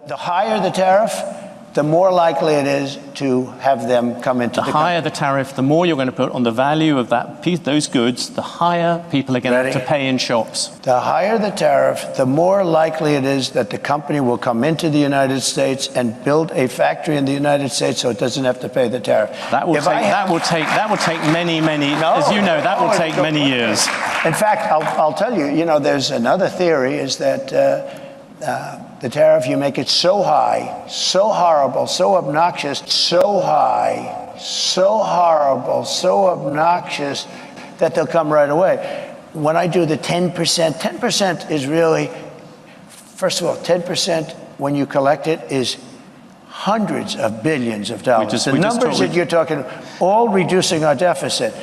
The higher the tariff, the more likely it is to have them come into the country. The higher the tariff, the more you're going to put on the value of that piece, those goods, the higher people are going to have to pay in shops. The higher the tariff, the more likely it is that the company will come into the United States and build a factory in the United States so it doesn't have to pay the tariff. That will take many, as you know, that will take many years. In fact, I'll tell you, there's another theory is that the tariff, you make it so high, so horrible, so obnoxious, so high, so horrible, so obnoxious that they'll come right away. When I do the 10%, 10% is really, first of all, 10% when you collect it is hundreds of billions of dollars. The numbers that you're talking, all reducing our deficit.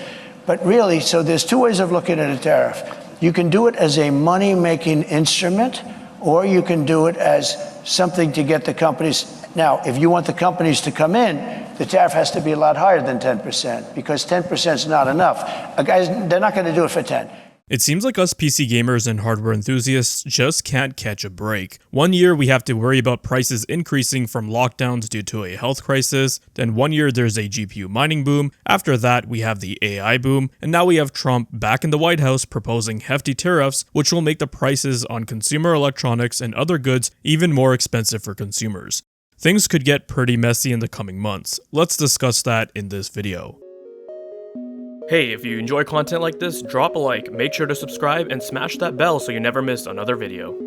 But really, so there's two ways of looking at a tariff. You can do it as a money-making instrument, or you can do it as something to get the companies. Now, if you want the companies to come in, the tariff has to be a lot higher than 10%, because 10% is not enough. Guys, they're not going to do it for 10. It seems like us PC gamers and hardware enthusiasts just can't catch a break. One year we have to worry about prices increasing from lockdowns due to a health crisis, then one year there's a GPU mining boom, after that we have the AI boom, and now we have Trump back in the White House proposing hefty tariffs which will make the prices on consumer electronics and other goods even more expensive for consumers. Things could get pretty messy in the coming months. Let's discuss that in this video. Hey, if you enjoy content like this, drop a like, make sure to subscribe, and smash that bell so you never miss another video.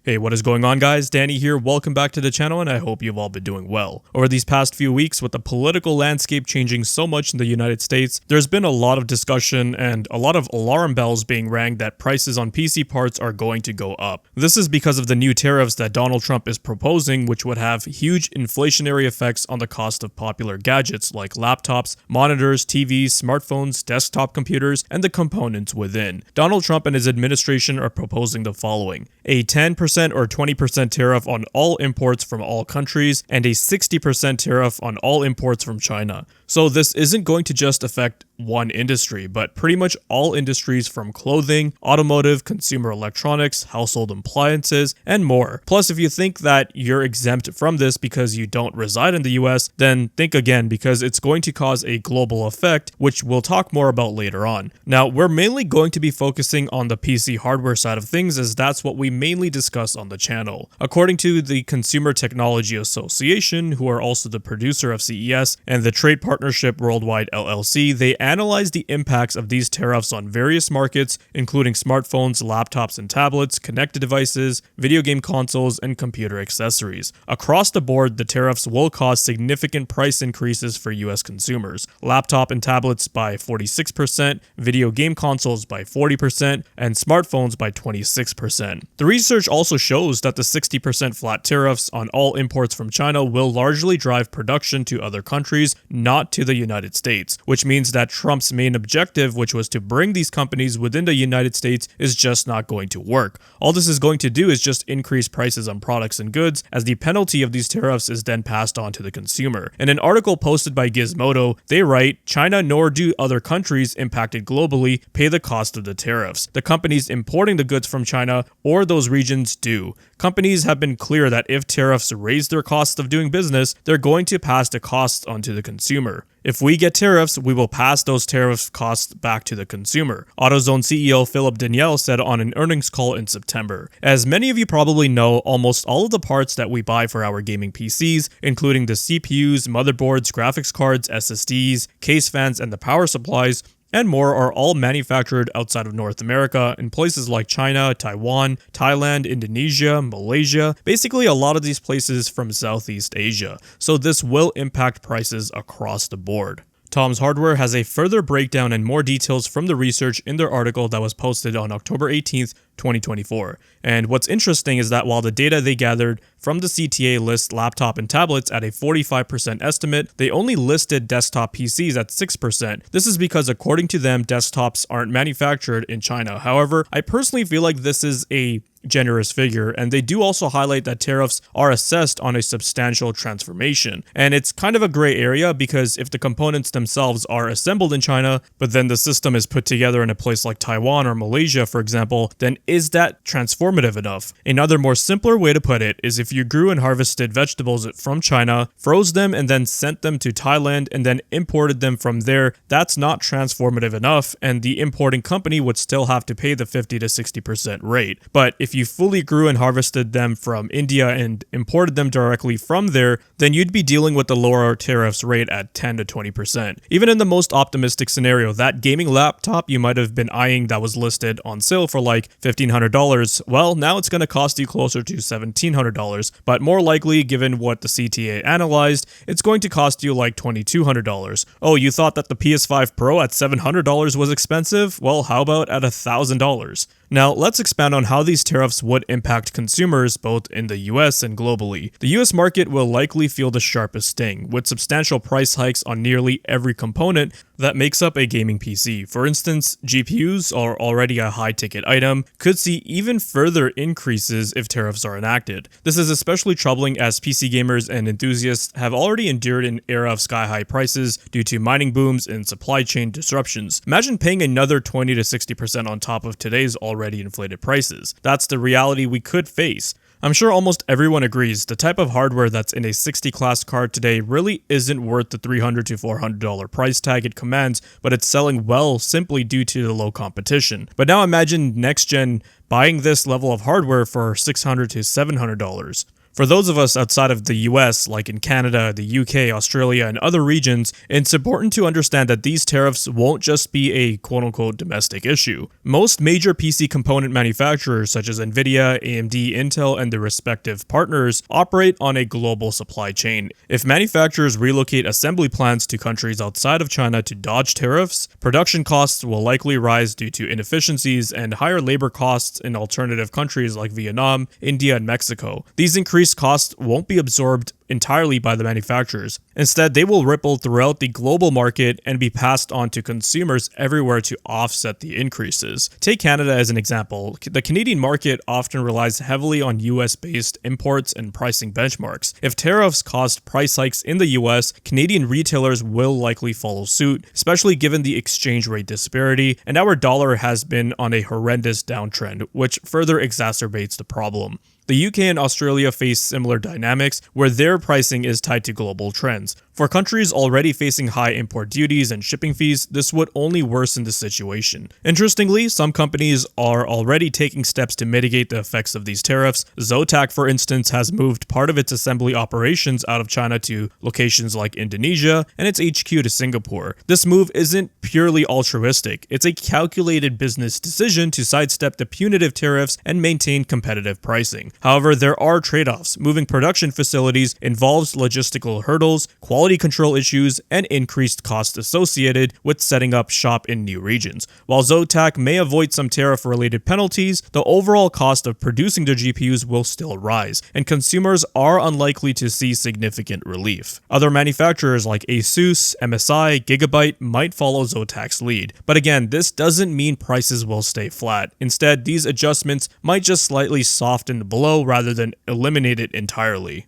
Hey, what is going on, guys? Danny here, welcome back to the channel, and I hope you've all been doing well. Over these past few weeks, with the political landscape changing so much in the United States, there's been a lot of discussion and a lot of alarm bells being rang that prices on PC parts are going to go up. This is because of the new tariffs that Donald Trump is proposing, which would have huge inflationary effects on the cost of popular gadgets like laptops, monitors, TVs, smartphones, desktop computers, and the components within. Donald Trump and his administration are proposing the following: a 10% or 20% tariff on all imports from all countries, and a 60% tariff on all imports from China. So this isn't going to just affect one industry, but pretty much all industries from clothing, automotive, consumer electronics, household appliances, and more. Plus, if you think that you're exempt from this because you don't reside in the US, then think again, because it's going to cause a global effect, which we'll talk more about later on. Now, we're mainly going to be focusing on the PC hardware side of things, as that's what we mainly discuss on the channel. According to the Consumer Technology Association, who are also the producer of CES and the Trade Partnership Worldwide LLC, they analyzed the impacts of these tariffs on various markets, including smartphones, laptops and tablets, connected devices, video game consoles, and computer accessories. Across the board, the tariffs will cause significant price increases for US consumers. Laptop and tablets by 46%, video game consoles by 40%, and smartphones by 26%. The research also shows that the 60% flat tariffs on all imports from China will largely drive production to other countries, not to the United States, which means that Trump's main objective, which was to bring these companies within the United States, is just not going to work. All this is going to do is just increase prices on products and goods, as the penalty of these tariffs is then passed on to the consumer. In an article posted by Gizmodo, they write, "China nor do other countries impacted globally pay the cost of the tariffs. The companies importing the goods from China or those regions do. Companies have been clear that if tariffs raise their costs of doing business, they're going to pass the costs onto the consumer. If we get tariffs, we will pass those tariff costs back to the consumer," AutoZone CEO Philip Daniel said on an earnings call in September. As many of you probably know, almost all of the parts that we buy for our gaming PCs, including the CPUs, motherboards, graphics cards, SSDs, case fans, and the power supplies, and more, are all manufactured outside of North America in places like China, Taiwan, Thailand, Indonesia, Malaysia, basically a lot of these places from Southeast Asia. So this will impact prices across the board. Tom's Hardware has a further breakdown and more details from the research in their article that was posted on October 18th, 2024. And what's interesting is that while the data they gathered from the CTA lists laptop and tablets at a 45% estimate, they only listed desktop PCs at 6%. This is because, according to them, desktops aren't manufactured in China. However, I personally feel like this is a generous figure, and they do also highlight that tariffs are assessed on a substantial transformation. And it's kind of a gray area, because if the components themselves are assembled in China, but then the system is put together in a place like Taiwan or Malaysia, for example, then is that transformative enough? Another more simpler way to put it is if you grew and harvested vegetables from China, froze them and then sent them to Thailand and then imported them from there, that's not transformative enough, and the importing company would still have to pay the 50 to 60% rate. But if you fully grew and harvested them from India and imported them directly from there, then you'd be dealing with the lower tariffs rate at 10 to 20%. Even in the most optimistic scenario, that gaming laptop you might have been eyeing that was listed on sale for like $1,500, well, now it's going to cost you closer to $1,700, but more likely, given what the CTA analyzed, it's going to cost you like $2,200. Oh, you thought that the PS5 Pro at $700 was expensive? Well, how about at $1,000? Now, let's expand on how these tariffs would impact consumers both in the US and globally. The US market will likely feel the sharpest sting, with substantial price hikes on nearly every component that makes up a gaming PC. For instance, GPUs are already a high-ticket item, could see even further increases if tariffs are enacted. This is especially troubling as PC gamers and enthusiasts have already endured an era of sky-high prices due to mining booms and supply chain disruptions. Imagine paying another 20 to 60% on top of today's already inflated prices. That's the reality we could face. I'm sure almost everyone agrees the type of hardware that's in a 60 class card today really isn't worth the $300 to $400 price tag it commands, but it's selling well simply due to the low competition. But now imagine next gen buying this level of hardware for $600 to $700. For those of us outside of the US, like in Canada, the UK, Australia, and other regions, it's important to understand that these tariffs won't just be a quote-unquote domestic issue. Most major PC component manufacturers such as Nvidia, AMD, Intel, and their respective partners operate on a global supply chain. If manufacturers relocate assembly plants to countries outside of China to dodge tariffs, production costs will likely rise due to inefficiencies and higher labor costs in alternative countries like Vietnam, India, and Mexico. These increased costs won't be absorbed entirely by the manufacturers. Instead, they will ripple throughout the global market and be passed on to consumers everywhere to offset the increases. Take Canada as an example. The Canadian market often relies heavily on US-based imports and pricing benchmarks. If tariffs caused price hikes in the US, Canadian retailers will likely follow suit, especially given the exchange rate disparity, and our dollar has been on a horrendous downtrend, which further exacerbates the problem. The UK and Australia face similar dynamics, where their pricing is tied to global trends. For countries already facing high import duties and shipping fees, this would only worsen the situation. Interestingly, some companies are already taking steps to mitigate the effects of these tariffs. Zotac, for instance, has moved part of its assembly operations out of China to locations like Indonesia and its HQ to Singapore. This move isn't purely altruistic. It's a calculated business decision to sidestep the punitive tariffs and maintain competitive pricing. However, there are trade-offs. Moving production facilities involves logistical hurdles, quality control issues, and increased costs associated with setting up shop in new regions. While Zotac may avoid some tariff-related penalties, the overall cost of producing their GPUs will still rise, and consumers are unlikely to see significant relief. Other manufacturers like Asus, MSI, Gigabyte might follow Zotac's lead. But again, this doesn't mean prices will stay flat. Instead, these adjustments might just slightly soften the blow rather than eliminate it entirely.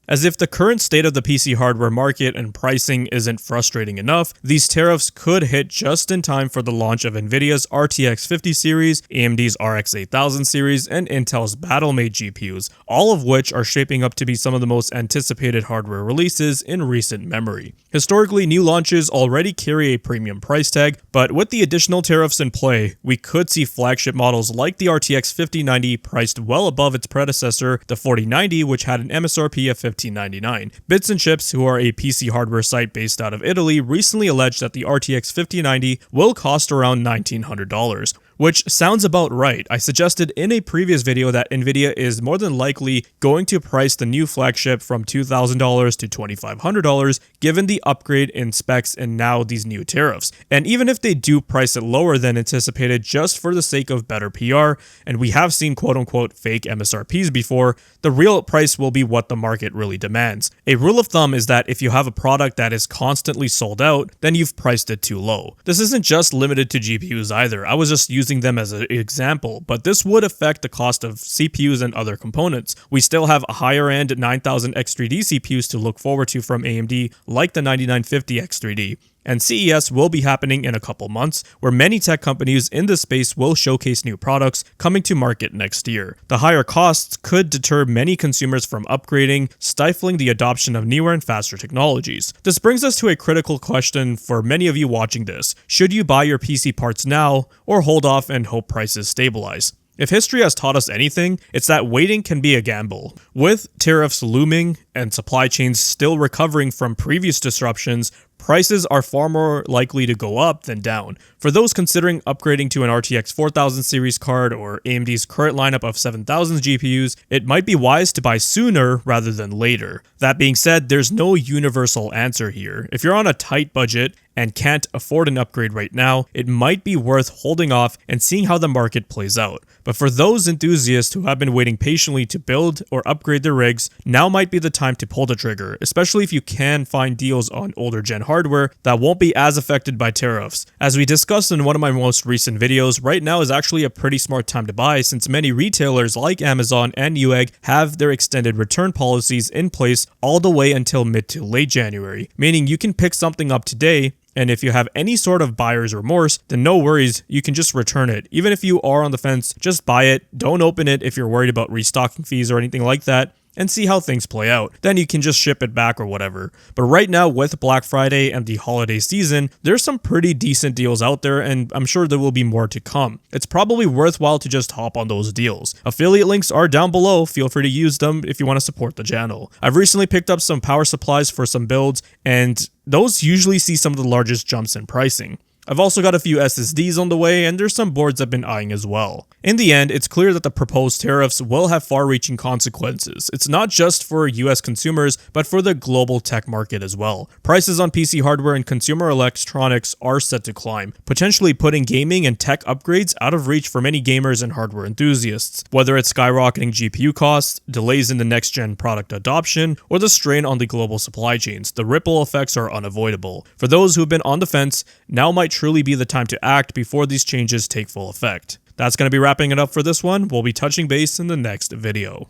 As if the current state of the PC hardware market and pricing isn't frustrating enough, these tariffs could hit just in time for the launch of Nvidia's RTX 50 series, AMD's RX 8000 series, and Intel's Battlemate GPUs, all of which are shaping up to be some of the most anticipated hardware releases in recent memory. Historically, new launches already carry a premium price tag, but with the additional tariffs in play, we could see flagship models like the RTX 5090 priced well above its predecessor, the 4090, which had an MSRP of $1599. Bits and Chips, who are a PC hardware site based out of Italy, recently alleged that the RTX 5090 will cost around $1,900. Which sounds about right. I suggested in a previous video that Nvidia is more than likely going to price the new flagship from $2,000 to $2,500 given the upgrade in specs and now these new tariffs. And even if they do price it lower than anticipated just for the sake of better PR, and we have seen quote-unquote fake MSRPs before, the real price will be what the market really demands. A rule of thumb is that if you have a product that is constantly sold out, then you've priced it too low. This isn't just limited to GPUs either. I was just using them as an example, but this would affect the cost of CPUs and other components. We still have higher end 9000 X3D CPUs to look forward to from AMD, like the 9950 X3D. and CES will be happening in a couple months, where many tech companies in this space will showcase new products coming to market next year. The higher costs could deter many consumers from upgrading, stifling the adoption of newer and faster technologies. This brings us to a critical question for many of you watching this. Should you buy your PC parts now, or hold off and hope prices stabilize? If history has taught us anything, it's that waiting can be a gamble. With tariffs looming and supply chains still recovering from previous disruptions, prices are far more likely to go up than down. For those considering upgrading to an RTX 4000 series card or AMD's current lineup of 7000 GPUs, it might be wise to buy sooner rather than later. That being said, there's no universal answer here. If you're on a tight budget and can't afford an upgrade right now, it might be worth holding off and seeing how the market plays out. But for those enthusiasts who have been waiting patiently to build or upgrade their rigs, now might be the time to pull the trigger, especially if you can find deals on older gen hardware that won't be as affected by tariffs. As we discussed in one of my most recent videos, right now is actually a pretty smart time to buy, since many retailers like Amazon and Newegg have their extended return policies in place all the way until mid to late January, meaning you can pick something up today, and if you have any sort of buyer's remorse, then no worries, you can just return it. Even if you are on the fence, just buy it, don't open it if you're worried about restocking fees or anything like that, and see how things play out. Then you can just ship it back or whatever. But right now, with Black Friday and the holiday season, there's some pretty decent deals out there, and I'm sure there will be more to come. It's probably worthwhile to just hop on those deals. Affiliate links are down below, feel free to use them if you want to support the channel. I've recently picked up some power supplies for some builds, and those usually see some of the largest jumps in pricing. I've also got a few SSDs on the way, and there's some boards I've been eyeing as well. In the end, it's clear that the proposed tariffs will have far-reaching consequences. It's not just for US consumers, but for the global tech market as well. Prices on PC hardware and consumer electronics are set to climb, potentially putting gaming and tech upgrades out of reach for many gamers and hardware enthusiasts. Whether it's skyrocketing GPU costs, delays in the next-gen product adoption, or the strain on the global supply chains, the ripple effects are unavoidable. For those who've been on the fence, now might truly be the time to act before these changes take full effect. That's going to be wrapping it up for this one. We'll be touching base in the next video.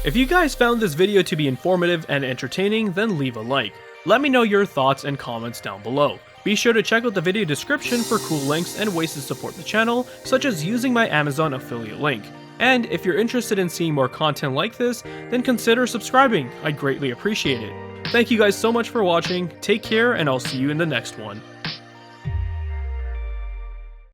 If you guys found this video to be informative and entertaining, then leave a like. Let me know your thoughts and comments down below. Be sure to check out the video description for cool links and ways to support the channel, such as using my Amazon affiliate link. And if you're interested in seeing more content like this, then consider subscribing. I'd greatly appreciate it. Thank you guys so much for watching, take care, and I'll see you in the next one.